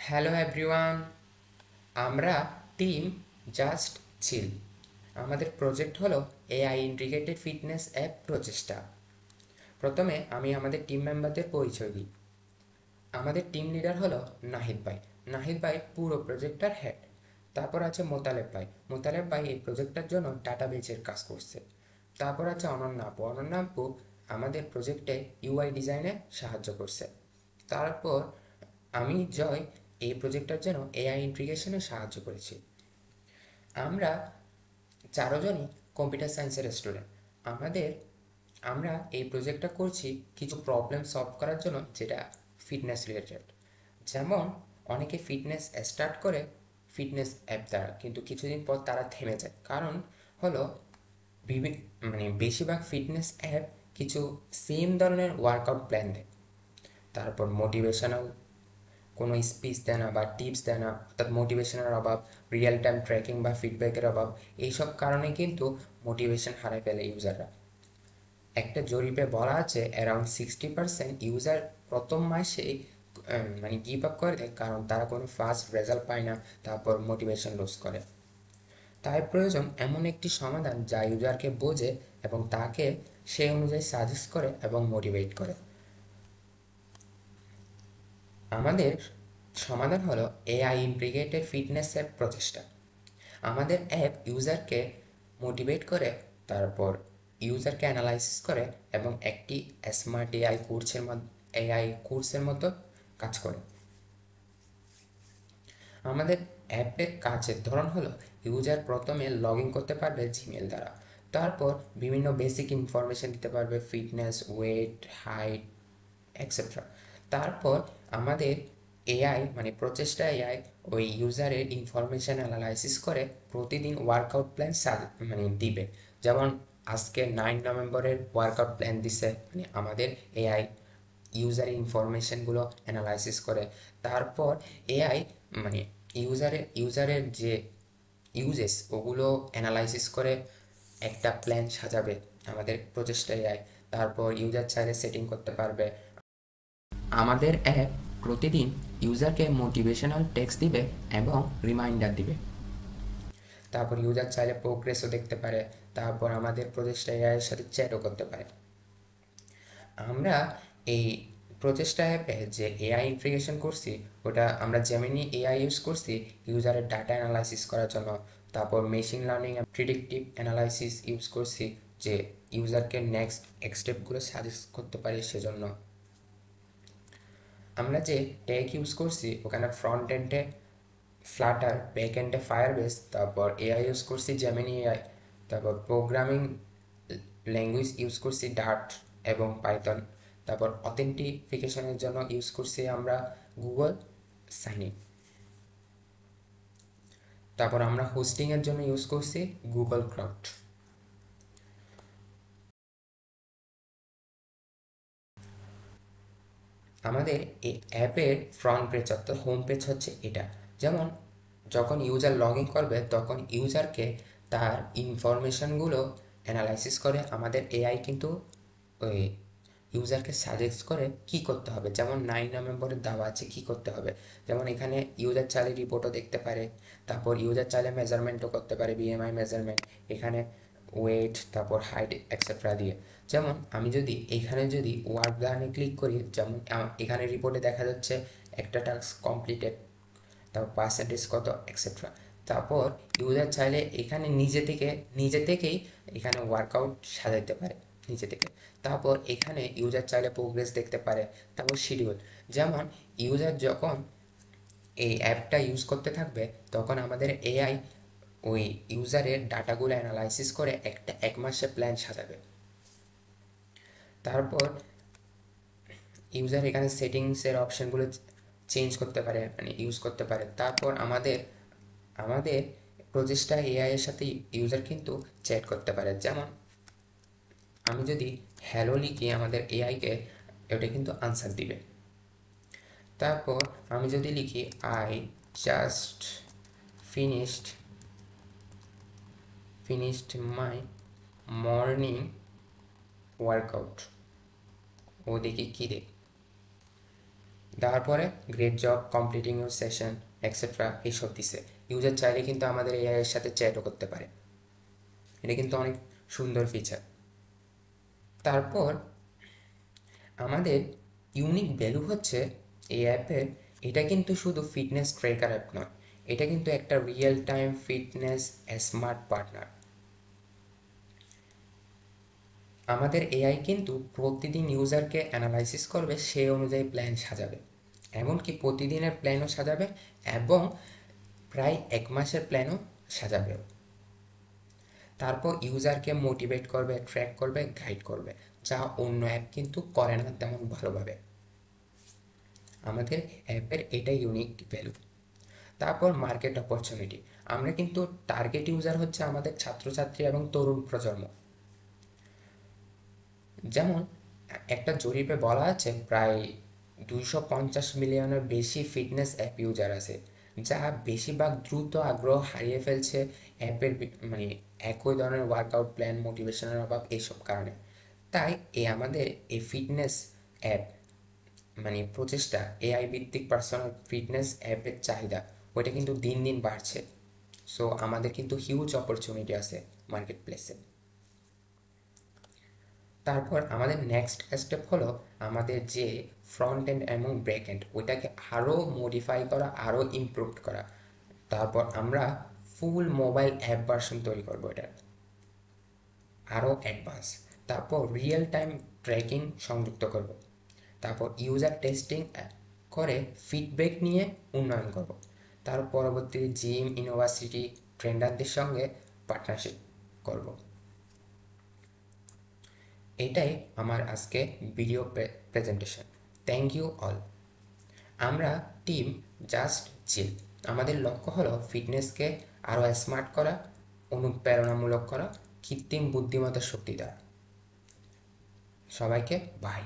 Hello everyone, আমরা team just chill. আমাদের project হলো এআই ইন্টিগ্রেটেড ফিটনেস অ্যাপ প্রচেষ্টা। প্রথমে আমি আমাদের টিম মেম্বারদের পরিচয় দিই। আমাদের টিম লিডার হলো নাহিদ ভাই। নাহিদ ভাই পুরো প্রজেক্টটার হেড। তারপর আছে মোতালেব ভাই। মোতালেব ভাই এই প্রজেক্টটার জন্য ডাটাবেজের কাজ করছে। তারপর আছে অনন্যা আপু। অনন্যা আপু আমাদের প্রজেক্টে ইউআই ডিজাইনে সাহায্য করছে। তারপর আমি জয় এই প্রজেক্টটার জন্য এআই ইন্টিগ্রেশনে সাহায্য করেছি। আমরা চারজনই কম্পিউটার সায়েন্সের স্টুডেন্ট। আমাদের আমরা এই প্রজেক্টটা করছি কিছু প্রবলেম সলভ করার জন্য, যেটা ফিটনেস রিলেটেড। যেমন অনেকে ফিটনেস স্টার্ট করে ফিটনেস অ্যাপ দ্বারা, কিন্তু কিছুদিন পর তারা থেমে যায়। কারণ হলো বেশিরভাগ ফিটনেস অ্যাপ কিছু সেম ধরনের ওয়ার্কআউট প্ল্যান দেয়, তারপর মোটিভেশনাল কোনো স্পিচ দেয় না বা টিপস দেয় না, অর্থাৎ মোটিভেশনের অভাব, রিয়েল টাইম ট্র্যাকিং বা ফিডব্যাকের অভাব, এইসব কারণে কিন্তু মোটিভেশন হারায় ফেলে ইউজাররা। একটা জরিপে বলা আছে অ্যারাউন্ড 60% ইউজার প্রথম মাসেই গিভ আপ করে দেয়, কারণ তারা কোনো ফাস্ট রেজাল্ট পায় না, তারপর মোটিভেশন লস করে। তাই প্রয়োজন এমন একটি সমাধান যা ইউজারকে বোঝে এবং তাকে সেই অনুযায়ী সাজেস্ট করে এবং মোটিভেট করে। আমাদের সমাধান হলো এআই ইন্টিগ্রেটেড ফিটনেস অ্যাপ প্রচেষ্টা। আমাদের অ্যাপ ইউজারকে মোটিভেট করে, তারপর ইউজারকে অ্যানালাইসিস করে এবং একটি স্মার্ট এআই কোর্সের মতো কাজ করে। আমাদের অ্যাপের কাজের ধরন হলো ইউজার প্রথমে লগ ইন করতে পারবে জিমেল দ্বারা। তারপর বিভিন্ন বেসিক ইনফরমেশন দিতে পারবে, ফিটনেস, ওয়েট, হাইট এক্সেট্রা। তারপর আমাদের এআই প্রচেষ্টা এআই ওই ইউজারের ইনফরমেশন অ্যানালাইসিস করে প্রতিদিন ওয়ার্কআউট প্ল্যান দিবে। যেমন আজকে 9 নভেম্বরের ওয়ার্কআউট প্ল্যান দিছে, আমাদের এআই ইউজারের ইনফরমেশনগুলো অ্যানালাইসিস করে। তারপর এআই মানে ইউজারের যে ইউজেস ওগুলো অ্যানালাইসিস করে একটা প্ল্যান সাজাবে আমাদের প্রচেষ্টা এআই। তারপর ইউজার চাইলে সেটিং করতে পারবে। আমাদের অ্যাপ প্রতিদিন ইউজারকে মোটিভেশনাল টেক্সট দিবে এবং রিমাইন্ডার দিবে। তারপর ইউজার চাইলে প্রোগ্রেসও দেখতে পারে। তারপর আমাদের প্রচেষ্টা এআইয়ের সাথে চ্যাটও করতে পারে। আমরা এই প্রচেষ্টা অ্যাপে যে এআই ইন্টিগ্রেশন করছি, ওটা আমরা জেমিনি এআই ইউজ করছি ইউজারের ডাটা অ্যানালাইসিস করার জন্য। তারপর মেশিন লার্নিং প্রিডিক্টিভ অ্যানালাইসিস ইউজ করছি, যে ইউজারকে নেক্সট স্টেপগুলো সাজেস্ট করতে পারি সেজন্য। আমরা যে ট্যাগ ইউজ করছি ওখানে ফ্রন্ট এন্ডে ফ্লাটার, ব্যাক এন্ডে ফায়ারবেস, তারপর এআই ইউজ করছি জেমিনি এআই, তারপর প্রোগ্রামিং ল্যাঙ্গুয়েজ ইউজ করছি ডার্ট এবং পাইথন, তারপর অথেন্টিফিকেশনের জন্য ইউজ করছি আমরা গুগল সাইন। তারপর আমরা হোস্টিংয়ের জন্য ইউজ করছি গুগল ক্লাউড। আমাদের এই অ্যাপের ফ্রন্ট পেজ অর্থাৎ হোম পেজ হচ্ছে এটা। যেমন যখন ইউজার লগ ইন করবে তখন ইউজারকে তার ইনফরমেশনগুলো অ্যানালাইসিস করে আমাদের এআই কিন্তু ওই ইউজারকে সাজেস্ট করে কি করতে হবে। যেমন 9 নভেম্বরে দেওয়া আছে কি করতে হবে। যেমন এখানে ইউজার চাইলে রিপোর্টও দেখতে পারে, তারপর ইউজার চাইলে মেজারমেন্টও করতে পারে, বিএমআই মেজারমেন্ট, এখানে ওয়েট, তারপর হাইট এক্সেট্রা দিয়ে। যেমন আমি যদি এখানে যদি ওয়ার্ক ডানে ক্লিক করি, যেমন এখানে রিপোর্টে দেখা যাচ্ছে একটা টাস্ক কমপ্লিটেড, তারপর পার্সেন্টেজ কত এক্সেট্রা। তারপর ইউজার চাইলে এখানে নিজে থেকেই এখানে ওয়ার্কআউট সাজাইতে পারে নিজে থেকে। তারপর এখানে ইউজার চাইলে প্রোগ্রেস দেখতে পারে। তারপর শিডিউল, যেমন ইউজার যখন এই অ্যাপটা ইউজ করতে থাকবে তখন আমাদের এআই ওই ইউজারের ডাটাগুলো অ্যানালাইসিস করে একটা 1 মাসের প্ল্যান সাজাবে। তারপর ইউজার এখানে সেটিংসের অপশনগুলো চেঞ্জ করতে পারে, ইউজ করতে পারে। তারপর আমাদের প্রচেষ্টা এআই এর সাথে ইউজার কিন্তু চ্যাট করতে পারে। যেমন আমি যদি হ্যালো লিখি আমাদের এআইকে, ওটা কিন্তু আনসার দিবে। তারপর আমি যদি লিখি I just finished my morning workout, ও দেখি কী দেখ। দেওয়ার পরে great job completing your session etcetera এইসব দিছে। ইউজার চাইলে কিন্তু আমাদের এআই এর সাথে চ্যাটও করতে পারে। এটা কিন্তু অনেক সুন্দর ফিচার। তারপর আমাদের ইউনিক ভ্যালু হচ্ছে এই অ্যাপের, এটা কিন্তু শুধু ফিটনেস ট্র্যাকার অ্যাপ নয়, এটা কিন্তু একটা real time fitness smart partner. আমাদের এআই কিন্তু প্রতিদিন ইউজারকে অ্যানালাইসিস করবে, সেই অনুযায়ী প্ল্যান সাজাবে, এমনকি প্রতিদিনের প্ল্যানও সাজাবে এবং প্রায় 1 মাসের প্ল্যানও সাজাবে। তারপর ইউজারকে মোটিভেট করবে, ট্র্যাক করবে, গাইড করবে, যা অন্য অ্যাপ কিন্তু করে না তেমন ভালোভাবে। আমাদের অ্যাপের এটাই ইউনিক ভ্যালু। তারপর মার্কেট অপরচুনিটি, আমরা কিন্তু টার্গেট ইউজার হচ্ছে আমাদের ছাত্রছাত্রী এবং তরুণ প্রজন্ম। যেমন একটা জরিপে বলা আছে প্রায় 250 মিলিয়নের বেশি ফিটনেস অ্যাপ ইউজার আছে, যা বেশিরভাগ দ্রুত আগ্রহ হারিয়ে ফেলছে অ্যাপের মানে একই ধরনের ওয়ার্কআউট প্ল্যান, মোটিভেশনের অভাব, এইসব কারণে। তাই আমাদের এই ফিটনেস অ্যাপ মানে প্রচেষ্টা, এআই ভিত্তিক পার্সোনাল ফিটনেস অ্যাপের চাহিদা ওইটা কিন্তু দিন দিন বাড়ছে। সো আমাদের কিন্তু হিউজ অপরচুনিটি আছে মার্কেট প্লেসে। তারপর আমাদের নেক্সট স্টেপ হলো আমাদের যে ফ্রন্ট এন্ড এবং ব্যাক এন্ড ওইটাকে আরও মডিফাই করা, আরও ইমপ্রুভ করা। তারপর আমরা ফুল মোবাইল অ্যাপ ভার্সন তৈরি করবো এটার, আরও অ্যাডভান্স। তারপর রিয়েল টাইম ট্র্যাকিং সংযুক্ত করব। তারপর ইউজার টেস্টিং করে ফিডব্যাক নিয়ে উন্নয়ন করব। তার পরবর্তী জিম, ইউনিভার্সিটি, ট্রেন্ডারদের সঙ্গে পার্টনারশিপ করব। এটাই আমার আজকে video presentation. Thank you all. আমরা টিম জাস্ট চিল। আমাদের লক্ষ্য হলো ফিটনেসকে আরও স্মার্ট করা, অনুপ্রেরণামূলক করা, কৃত্রিম বুদ্ধিমত্তার শক্তি দেওয়া। সবাইকে বাই।